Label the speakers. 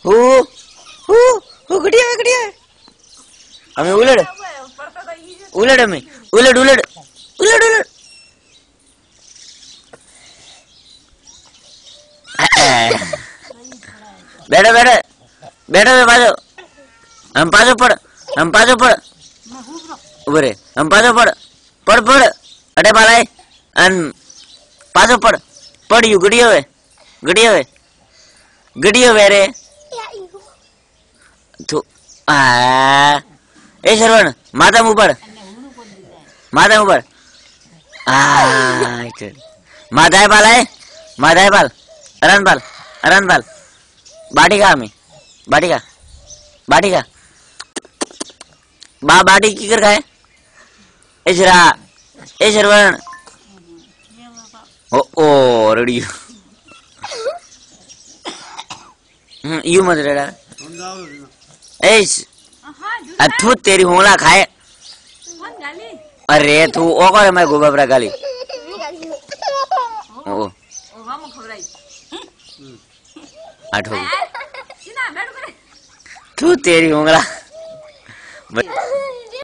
Speaker 1: who गड़िया हमें उलड़ उलड़ हमें उलड़ उलड़ उलड़ उलड़ बैठो बैठो बैठो पाजो हम पाजो पड़ उबरे हम पाजो पड़ अटे पालाए अन पाजो पड़ यू गड़ियो वे रे तो ए श्रवण माता ऊपर माधाय पाल अरन पाल बाटिका हमें बाटिका बाटी की कर खाए ए श्रवण ओ रेडियो यू मत रेडा अथू तेरी होला खाए अरे तू ओ करे मैं गोबरा गाली ओ आठ हो तू तेरी होंगला